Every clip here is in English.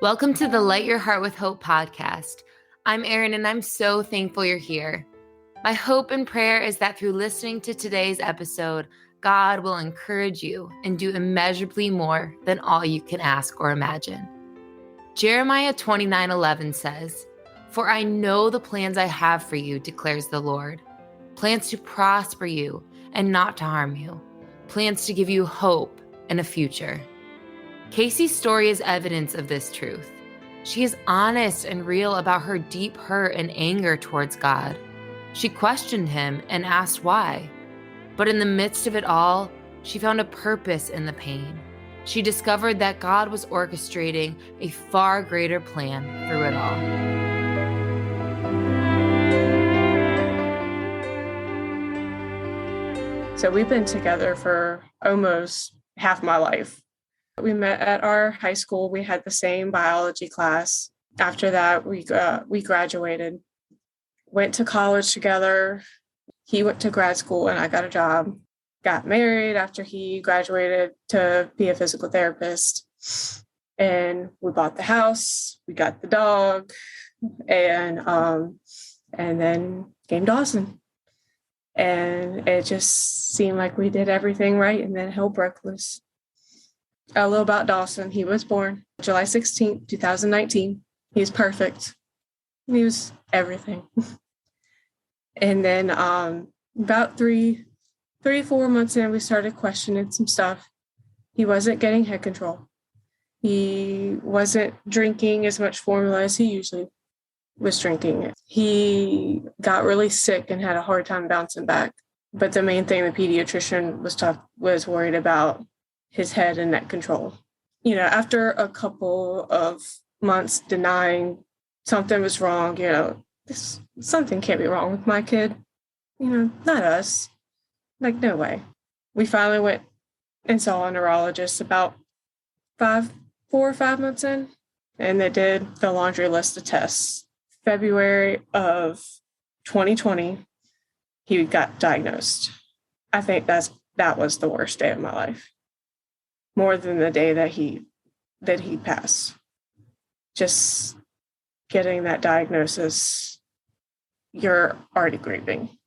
Welcome to the Light Your Heart with Hope podcast. I'm Erin, and I'm so thankful you're here. My hope and prayer is that through listening to today's episode, God will encourage you and do immeasurably more than all you can ask or imagine. Jeremiah 29:11 says, "For I know the plans I have for you, declares the Lord, plans to prosper you and not to harm you, plans to give you hope and a future." Kasey's story is evidence of this truth. She is honest and real about her deep hurt and anger towards God. She questioned him and asked why. But in the midst of it all, she found a purpose in the pain. She discovered that God was orchestrating a far greater plan through it all. So we've been together for almost half my life. We met at our high school. We had the same biology class. After that, we graduated, went to college together. He went to grad school and I got a job. Got married after he graduated to be a physical therapist. And we bought the house. We got the dog, and then came Dawson. And it just seemed like we did everything right, and then hell broke loose. A little about Dawson. He was born July 16th, 2019. He was perfect. He was everything. And then about 4 months in, we started questioning some stuff. He wasn't getting head control. He wasn't drinking as much formula as he usually was drinking. He got really sick and had a hard time bouncing back. But the main thing the pediatrician was worried about his head and neck control. After a couple of months denying something was wrong, something can't be wrong with my kid. Not us. Like, no way. We finally went and saw a neurologist about 4 or 5 months in, and they did the laundry list of tests. February of 2020, he got diagnosed. I think that was the worst day of my life. More than the day that he passed. Just getting that diagnosis, you're already grieving.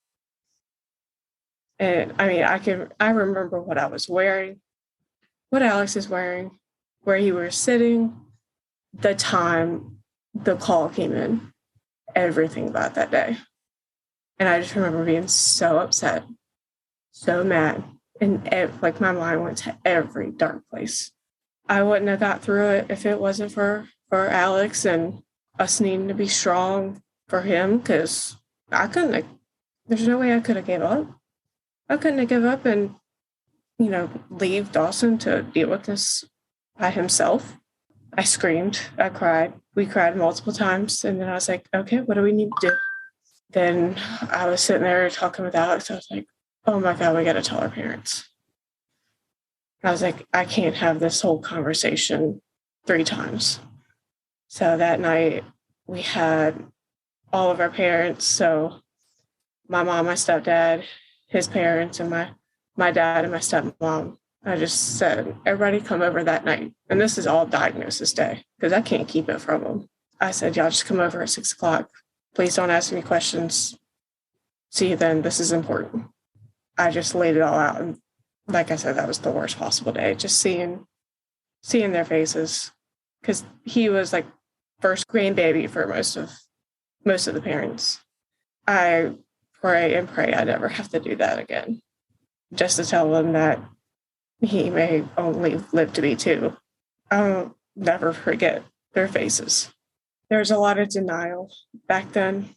And I remember what I was wearing, what Alex is wearing, where he was sitting, the time the call came in, everything about that day. And I just remember being so upset, so mad. And my mind went to every dark place. I wouldn't have got through it if it wasn't for Alex and us needing to be strong for him, because there's no way I could have gave up. I couldn't have given up and, leave Dawson to deal with this by himself. I screamed. I cried. We cried multiple times. And then I was like, okay, what do we need to do? Then I was sitting there talking with Alex. I was like, oh my God, we got to tell our parents. I was like, I can't have this whole conversation 3 times. So that night we had all of our parents. So my mom, my stepdad, his parents, and my dad and my stepmom. I just said, everybody come over that night. And this is all diagnosis day because I can't keep it from them. I said, y'all just come over at 6 o'clock. Please don't ask me questions. See you then. This is important. I just laid it all out. And like I said, that was the worst possible day. Just seeing their faces. Because he was like first grandbaby for most of the parents. I pray and pray I never have to do that again. Just to tell them that he may only live to be 2. I'll never forget their faces. There's a lot of denial back then.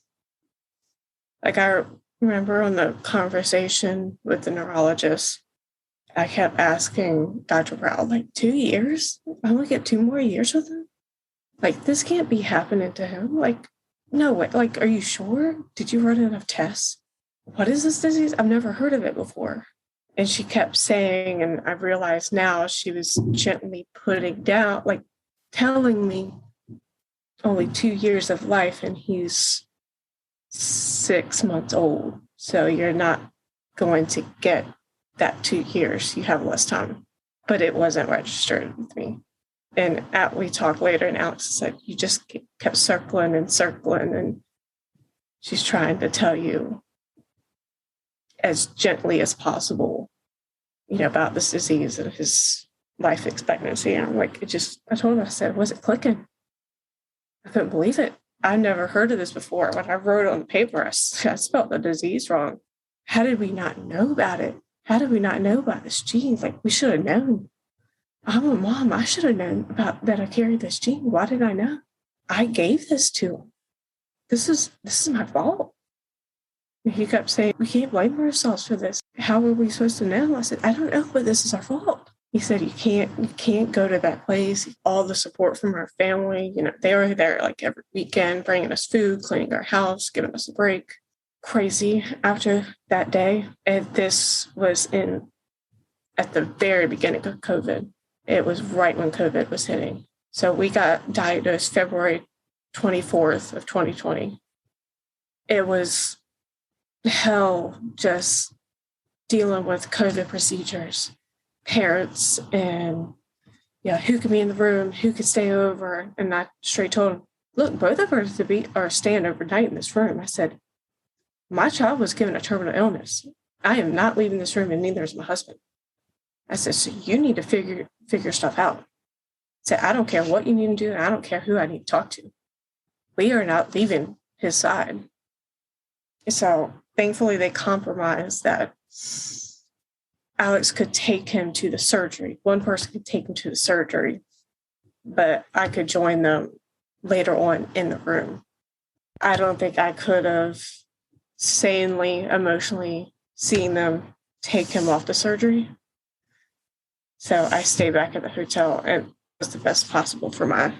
Like, I remember on the conversation with the neurologist, I kept asking Dr. Brown, 2 years? I only get 2 more years with him? This can't be happening to him. No way. Are you sure? Did you run enough tests? What is this disease? I've never heard of it before. And she kept saying, and I realized now she was gently putting down, telling me only 2 years of life, and he's 6 months old. So you're not going to get that 2 years. You have less time. But it wasn't registered with me. And we talked later, and Alex said, you just kept circling and circling, and she's trying to tell you as gently as possible, about this disease and his life expectancy. And I'm like, I told him, I said, was it clicking? I couldn't believe it. I never heard of this before. When I wrote it on the paper, I spelled the disease wrong. How did we not know about it? How did we not know about this gene? Like, we should have known. I'm a mom. I should have known about that I carried this gene. Why did I know? I gave this to him. This is my fault. And he kept saying, we can't blame ourselves for this. How are we supposed to know? I said, I don't know, but this is our fault. He said, you can't go to that place. All the support from our family, they were there like every weekend, bringing us food, cleaning our house, giving us a break. Crazy after that day. And this was at the very beginning of COVID. It was right when COVID was hitting. So we got diagnosed February 24th of 2020. It was hell just dealing with COVID procedures, parents, and who could be in the room, who could stay over. And I straight told him, look, both of us are staying overnight in this room. I said, my child was given a terminal illness. I am not leaving this room, and neither is my husband. I said, so you need to figure stuff out. I said, I don't care what you need to do, and I don't care who I need to talk to. We are not leaving his side. So thankfully, they compromised that Alex could take him to the surgery. One person could take him to the surgery, but I could join them later on in the room. I don't think I could have sanely, emotionally seen them take him off the surgery. So I stayed back at the hotel, and it was the best possible for my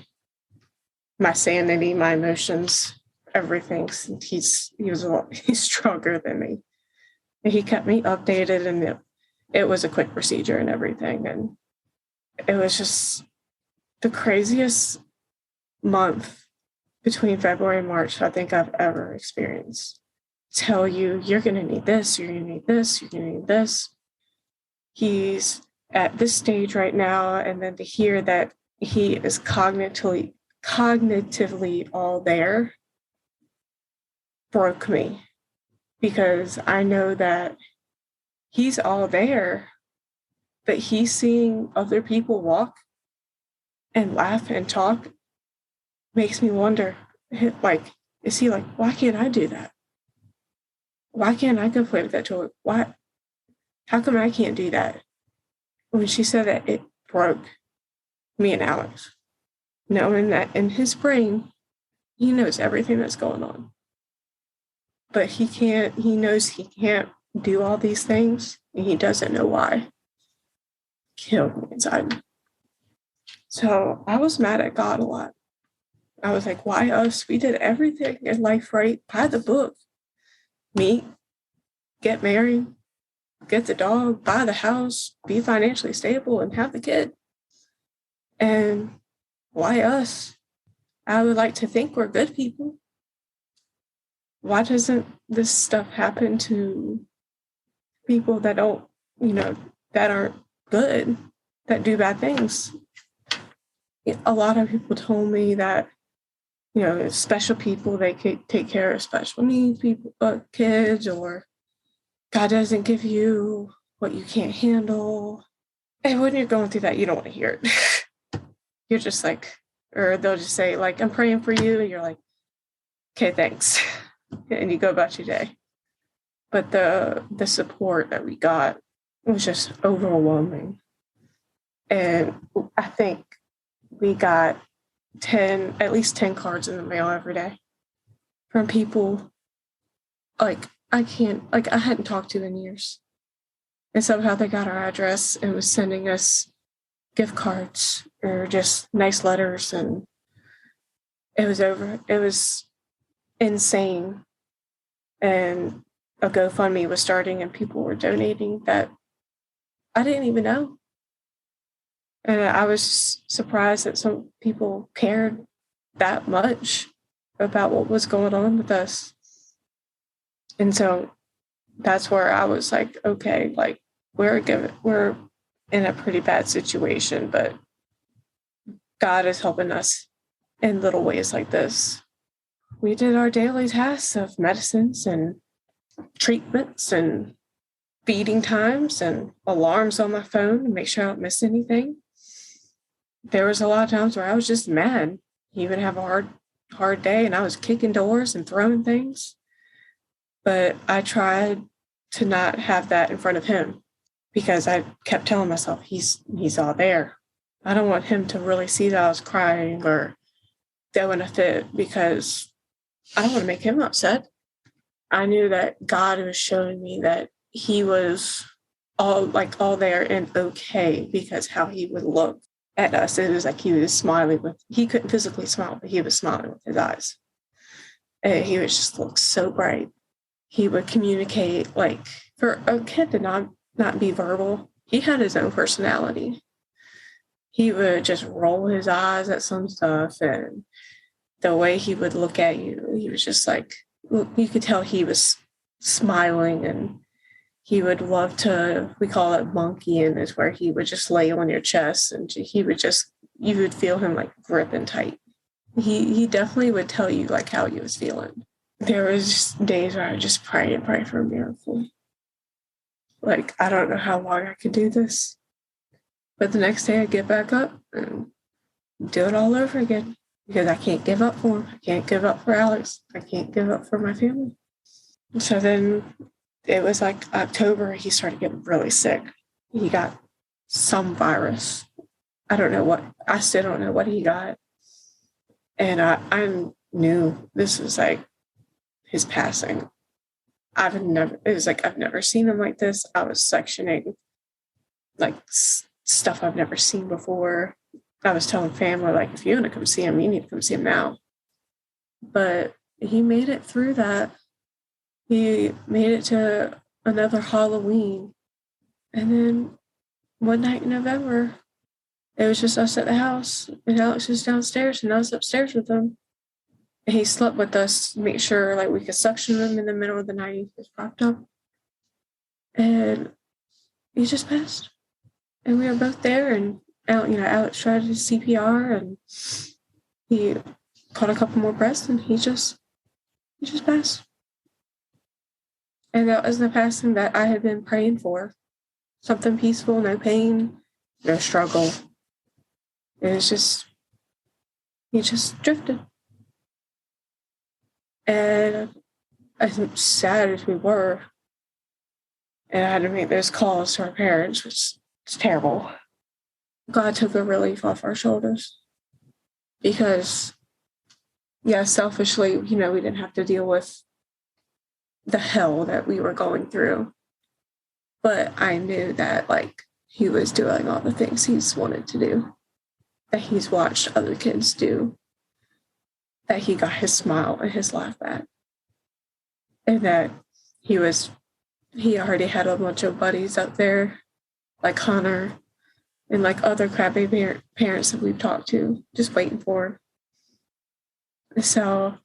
sanity, my emotions, everything. He's stronger than me. And he kept me updated, and it was a quick procedure and everything. And it was just the craziest month between February and March I think I've ever experienced. Tell you, you're going to need this, you're going to need this, you're going to need this. He's at this stage right now, and then to hear that he is cognitively all there broke me, because I know that he's all there, but he's seeing other people walk and laugh and talk makes me wonder, like, is he like, why can't I do that? Why can't I go play with that toy? Why? How come I can't do that? When she said that, it broke me and Alex, knowing that in his brain, he knows everything that's going on. But he knows he can't do all these things, and he doesn't know why. Killed me inside. So I was mad at God a lot. I was like, why us? We did everything in life right, by the book. Meet, get married, get the dog, buy the house, be financially stable, and have the kid. And why us? I would like to think we're good people. Why doesn't this stuff happen to people that don't, that aren't good, that do bad things? A lot of people told me that, special people, they could take care of special needs people, kids, or God doesn't give you what you can't handle. And when you're going through that, you don't want to hear it. You're just like, or they'll just say, like, I'm praying for you. And you're like, okay, thanks. And you go about your day. But the support that we got was just overwhelming. And I think we got at least 10 cards in the mail every day from people I hadn't talked to in years. And somehow they got our address and was sending us gift cards or just nice letters. And it was insane. And a GoFundMe was starting, and people were donating that I didn't even know. And I was surprised that some people cared that much about what was going on with us. And so that's where I was like, okay, like we're in a pretty bad situation, but God is helping us in little ways like this. We did our daily tasks of medicines and treatments and feeding times and alarms on my phone to make sure I don't miss anything. There was a lot of times where I was just mad. He would have a hard day and I was kicking doors and throwing things. But I tried to not have that in front of him because I kept telling myself, he's all there. I don't want him to really see that I was crying or throwing a fit because I don't want to make him upset. I knew that God was showing me that he was all there and okay, because how he would look at us, it was like he was smiling he couldn't physically smile, but he was smiling with his eyes. And he would just look so bright. He would communicate, like, for a kid to not be verbal, he had his own personality. He would just roll his eyes at some stuff, and the way he would look at you, he was just like, you could tell he was smiling, and he would love to, we call it monkeying, is where he would just lay on your chest and you would feel him like gripping tight. He definitely would tell you like how he was feeling. There was days where I just pray for a miracle. Like, I don't know how long I could do this. But the next day I get back up and do it all over again because I can't give up for him. I can't give up for Alex. I can't give up for my family. So then it was like October, he started getting really sick. He got some virus. I still don't know what he got. And I knew this was like his passing. I've never seen him like this. I was sectioning like stuff I've never seen before. I was telling family, like, if you want to come see him, you need to come see him now. But he made it through that. He made it to another Halloween. And then one night in November, it was just us at the house. And Alex was downstairs and I was upstairs with him. And he slept with us to make sure like we could suction him in the middle of the night. He was propped up. And he just passed. And we were both there, and Alex tried his CPR and he caught a couple more breaths and he just passed. And that was the passing that I had been praying for. Something peaceful, no pain, no struggle. It was just, he just drifted. And as sad as we were, and I had to make those calls to our parents, which is terrible, God took a relief off our shoulders. Because, selfishly, we didn't have to deal with the hell that we were going through. But I knew that, like, he was doing all the things he's wanted to do, that he's watched other kids do, that he got his smile and his laugh back. And that he already had a bunch of buddies up there, like Hunter and like other crappy parents that we've talked to, just waiting for him. So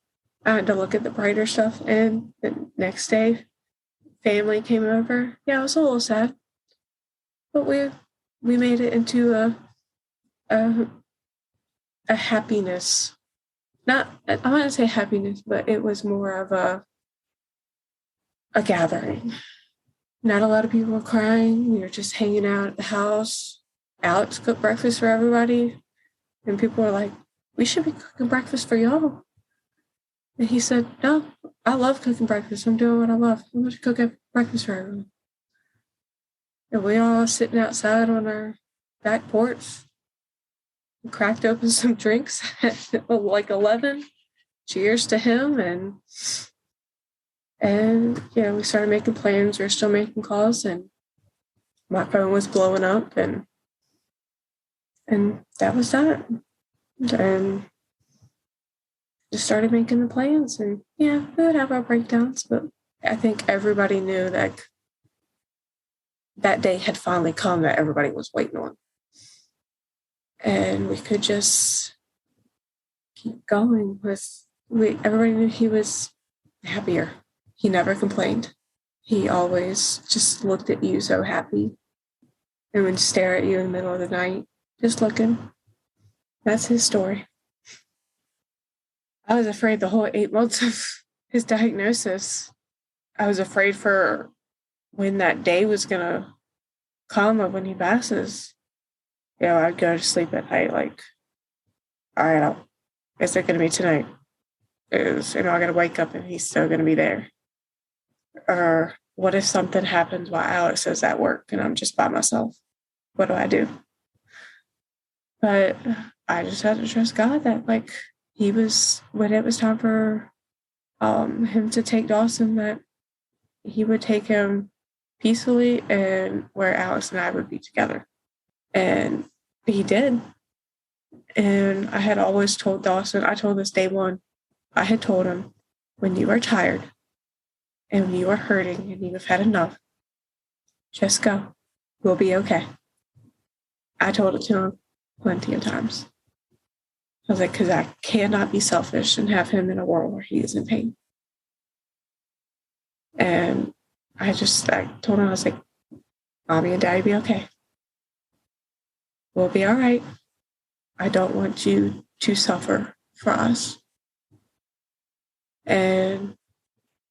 I had to look at the brighter stuff. And the next day, family came over. Yeah, it was a little sad, but we made it into a happiness. I wouldn't say happiness, but it was more of a gathering. Not a lot of people were crying. We were just hanging out at the house. Alex cooked breakfast for everybody. And people were like, we should be cooking breakfast for y'all. And he said, no, I love cooking breakfast. I'm doing what I love. I'm going to cook breakfast for everyone. And we all sitting outside on our back porch. We cracked open some drinks at like 11. Cheers to him. And we started making plans. We were still making calls, and my phone was blowing up, and that was that. And just started making the plans, and we would have our breakdowns, but I think everybody knew that that day had finally come that everybody was waiting on. And we could just keep going everybody knew he was happier. He never complained. He always just looked at you so happy and would stare at you in the middle of the night, just looking. That's his story. I was afraid the whole 8 months of his diagnosis. I was afraid for when that day was going to come of when he passes. I'd go to sleep at night like, all right, is it going to be tonight? Am I going to wake up and he's still going to be there? Or what if something happens while Alex is at work and I'm just by myself? What do I do? But I just had to trust God that when it was time for him to take Dawson, that he would take him peacefully and where Alex and I would be together. And he did. And I had always told Dawson, I told this day one, I had told him, when you are tired and when you are hurting and you have had enough, just go. We'll be okay. I told it to him plenty of times. I was like, because I cannot be selfish and have him in a world where he is in pain. And I told him, I was like, Mommy and Daddy be okay. We'll be all right. I don't want you to suffer for us. And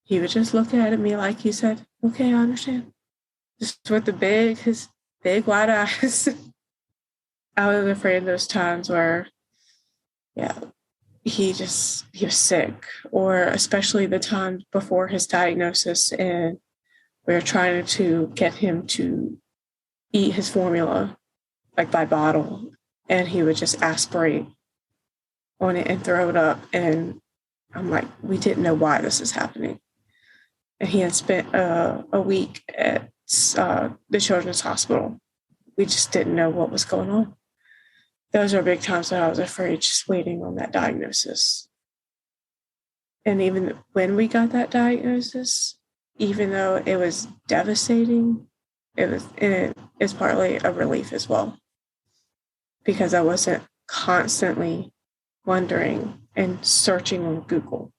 he would just look at me like he said, okay, I understand. Just with his big wide eyes. I was afraid those times where, he was sick, or especially the time before his diagnosis, and we were trying to get him to eat his formula, like by bottle, and he would just aspirate on it and throw it up. And I'm like, we didn't know why this is happening. And he had spent a week at the Children's Hospital. We just didn't know what was going on. Those are big times that I was afraid, just waiting on that diagnosis. And even when we got that diagnosis, even though it was devastating, it is partly a relief as well, because I wasn't constantly wondering and searching on Google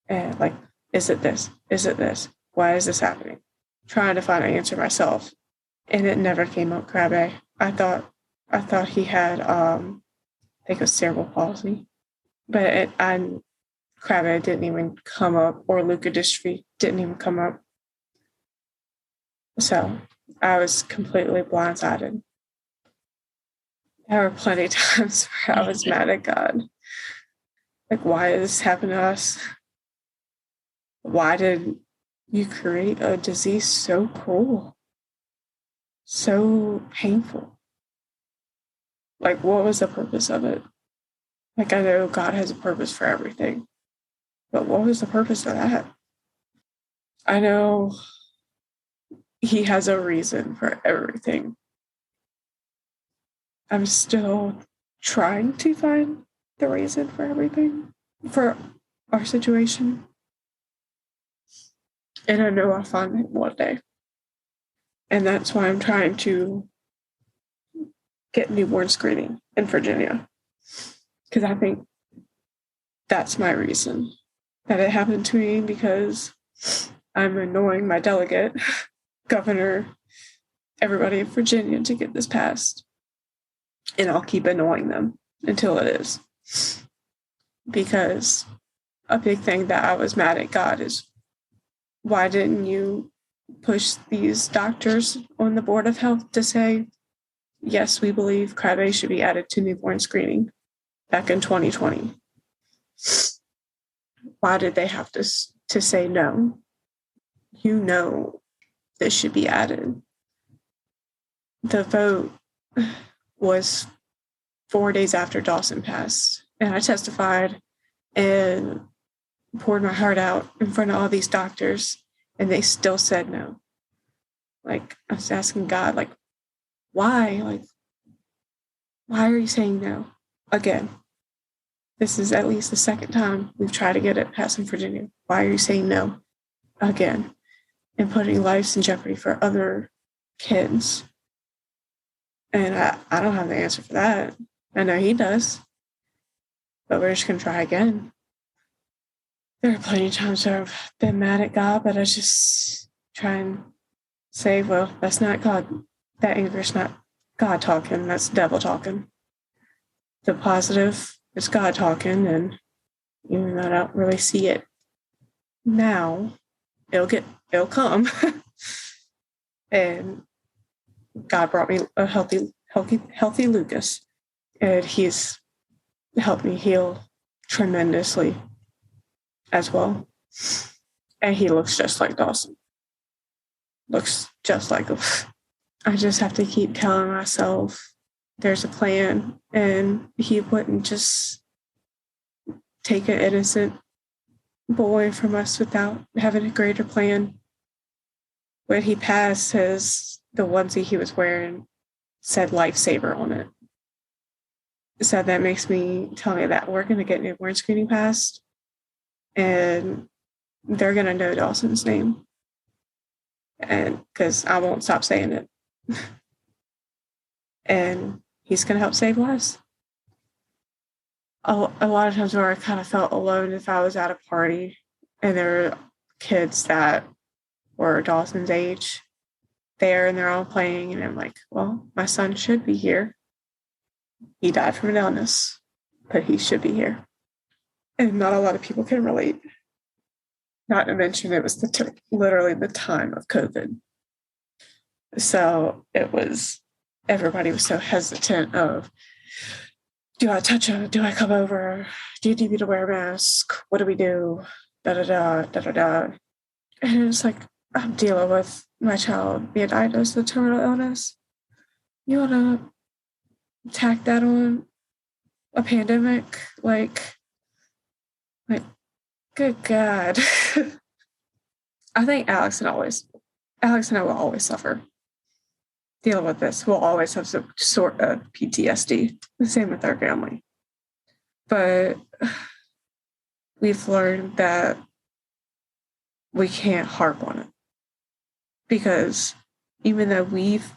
and like, is it this? Is it this? Why is this happening? Trying to find an answer myself. And it never came up, Krabbe. I thought he had, I think it was cerebral palsy, but Krabbe didn't even come up, or leukodystrophy didn't even come up. So I was completely blindsided. There were plenty of times where I was mad at God. Like, why did this happen to us? Why did you create a disease so cruel, so painful? Like, what was the purpose of it? Like, I know God has a purpose for everything, but what was the purpose of that? I know he has a reason for everything. I'm still trying to find the reason for everything, for our situation. And I know I'll find it one day. And that's why I'm trying to get newborn screening in Virginia. Because I think that's my reason that it happened to me, because I'm annoying my delegate, governor, everybody in Virginia to get this passed. And I'll keep annoying them until it is. Because a big thing that I was mad at God is, why didn't you push these doctors on the Board of Health to say, yes, we believe Krabbe should be added to newborn screening back in 2020? Why did they have to say no? You know this should be added. The vote was 4 days after Dawson passed, and I testified and poured my heart out in front of all these doctors, and they still said no. Like, I was asking God, like, why? Like, why are you saying no? Again, this is at least the second time we've tried to get it passed in Virginia. Why are you saying no? Again, and putting lives in jeopardy for other kids. And I don't have the answer for that. I know he does. But we're just going to try again. There are plenty of times where I've been mad at God, but I just try and say, well, that's not God. That anger is not God talking. That's the devil talking. the positive is God talking, and even though I don't really see it now, it'll come. And God brought me a healthy Lucas, and he's helped me heal tremendously as well. And he looks just like Dawson. Looks just like him. I just have to keep telling myself there's a plan, and he wouldn't just take an innocent boy from us without having a greater plan. When he passed, the onesie he was wearing said lifesaver on it. So that makes me tell me that we're going to get newborn screening passed, and they're going to know Dawson's name. And because I won't stop saying it. And he's going to help save lives. A lot of times where I kind of felt alone if I was at a party and there were kids that were Dawson's age there and they're all playing, and I'm like, well, my son should be here. He died from an illness, but he should be here. And not a lot of people can relate. Not to mention it was literally the time of COVID. So everybody was so hesitant of, do I touch him? Do I come over? Do you need me to wear a mask? What do we do? Da-da-da. And it's like, I'm dealing with my child being diagnosed with a terminal illness. You want to tack that on a pandemic? Like, good God. I think Alex and I will always suffer. Dealing with this, we'll always have some sort of PTSD. The same with our family. But we've learned that we can't harp on it. Because even though we've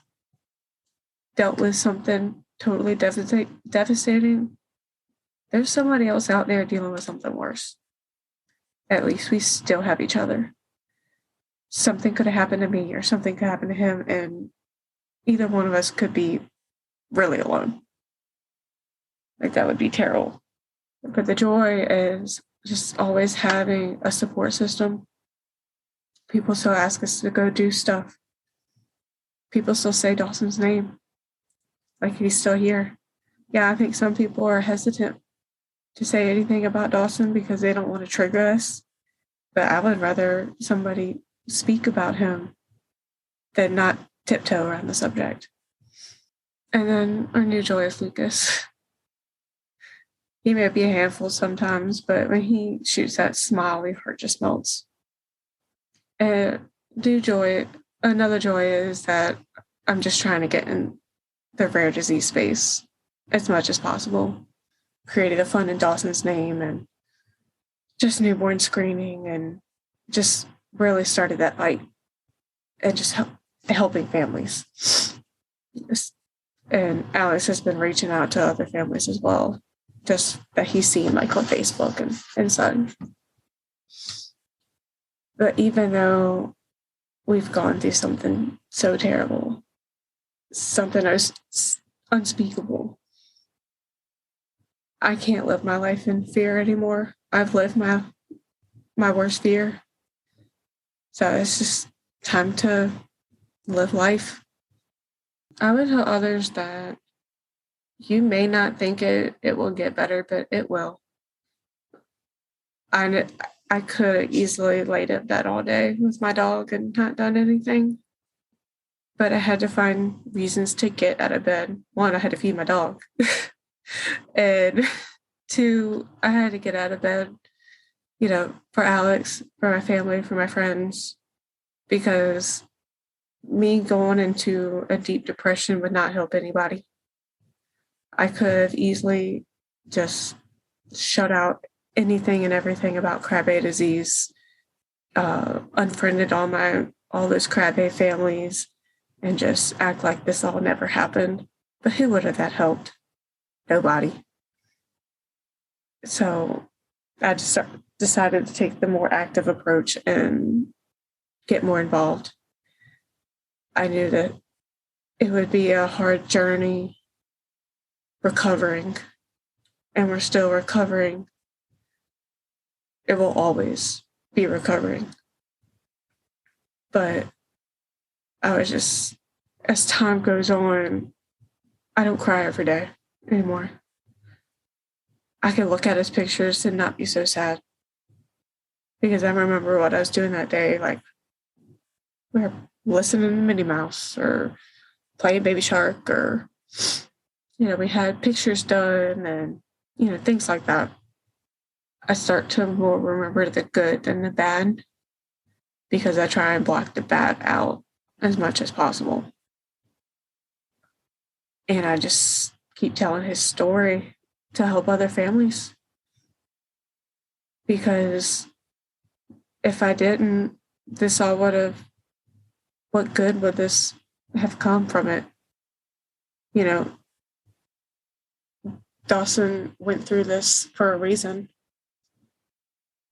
dealt with something totally devastating, there's somebody else out there dealing with something worse. At least we still have each other. Something could have happened to me or something could happen to him, and either one of us could be really alone. Like, that would be terrible. But the joy is just always having a support system. People still ask us to go do stuff. People still say Dawson's name. Like, he's still here. Yeah, I think some people are hesitant to say anything about Dawson because they don't want to trigger us. But I would rather somebody speak about him than not tiptoe around the subject. And then our new joy is Lucas. He may be a handful sometimes, but when he shoots that smile, my heart just melts. And another joy is that I'm just trying to get in the rare disease space as much as possible. Created a fund in Dawson's name and just newborn screening, and just really started that fight and just helping families. And Alex has been reaching out to other families as well, just that he's seen like on Facebook and such. But even though we've gone through something so terrible, something unspeakable, I can't live my life in fear anymore. I've lived my worst fear. So it's just time to live life. I would tell others that you may not think it will get better, but it will. I could have easily laid in bed all day with my dog and not done anything. But I had to find reasons to get out of bed. One, I had to feed my dog. And two, I had to get out of bed, for Alex, for my family, for my friends, because me going into a deep depression would not help anybody. I could have easily just shut out anything and everything about Krabbe disease, unfriended all those Krabbe families, and just act like this all never happened. But who would have that helped? Nobody. So I just decided to take the more active approach and get more involved. I knew that it would be a hard journey recovering and we're still recovering. It will always be recovering. But I was just, as time goes on, I don't cry every day anymore. I can look at his pictures and not be so sad. Because I remember what I was doing that day. Like, we were listening to Minnie Mouse or playing Baby Shark, or, we had pictures done and, things like that. I start to more remember the good than the bad, because I try and block the bad out as much as possible. And I just keep telling his story to help other families. Because if I didn't, what good would this have come from it? Dawson went through this for a reason.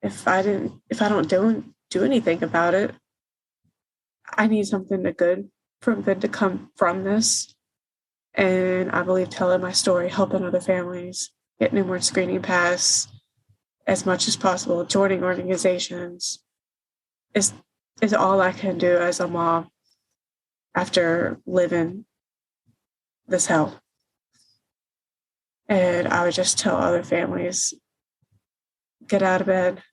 If I don't do anything about it, I need something good to come from this. And I believe telling my story, helping other families, getting newborn screening pass as much as possible, joining organizations is all I can do as a mom after living this hell. And I would just tell other families, get out of bed,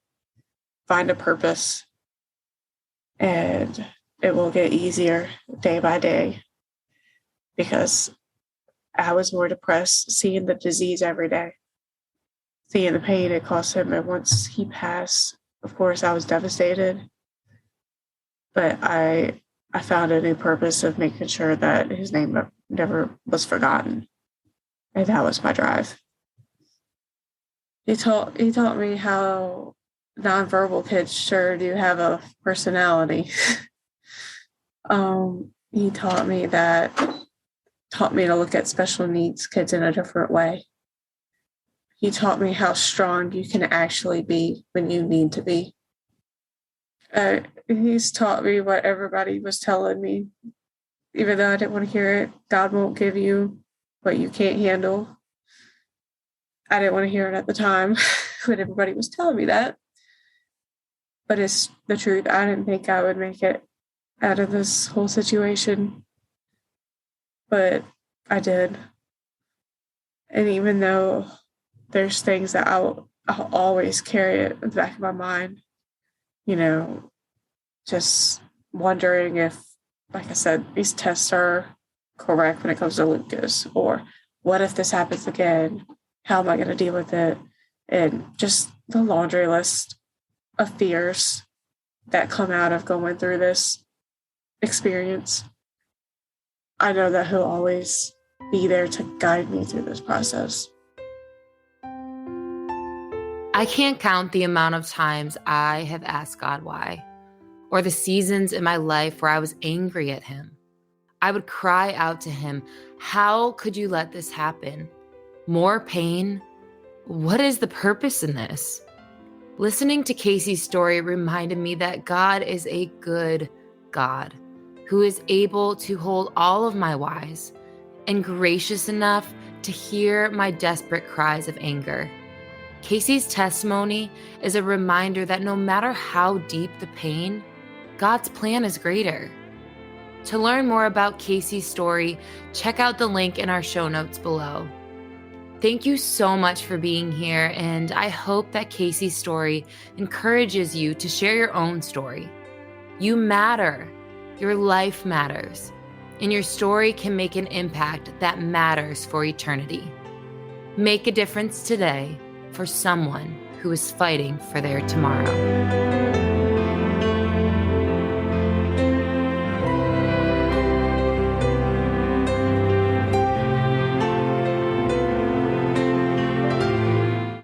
find a purpose, and it will get easier day by day. Because I was more depressed seeing the disease every day, seeing the pain it caused him. And once he passed, of course, I was devastated. But I found a new purpose of making sure that his name never was forgotten. And that was my drive. He taught me how nonverbal kids sure do have a personality. He taught me to look at special needs kids in a different way. He taught me how strong you can actually be when you need to be. He's taught me what everybody was telling me, even though I didn't want to hear it. God won't give you what you can't handle. I didn't want to hear it at the time when everybody was telling me that. But it's the truth. I didn't think I would make it out of this whole situation. But I did. And even though there's things that I'll always carry it in the back of my mind, just wondering if, like I said, these tests are correct when it comes to Lucas, or what if this happens again? How am I going to deal with it? And just the laundry list of fears that come out of going through this experience. I know that he'll always be there to guide me through this process. I can't count the amount of times I have asked God why, or the seasons in my life where I was angry at him. I would cry out to him, how could you let this happen? More pain? What is the purpose in this? Listening to Kasey's story reminded me that God is a good God who is able to hold all of my whys and gracious enough to hear my desperate cries of anger. Kasey's testimony is a reminder that no matter how deep the pain, God's plan is greater. To learn more about Kasey's story, check out the link in our show notes below. Thank you so much for being here, and I hope that Kasey's story encourages you to share your own story. You matter. Your life matters, and your story can make an impact that matters for eternity. Make a difference today for someone who is fighting for their tomorrow.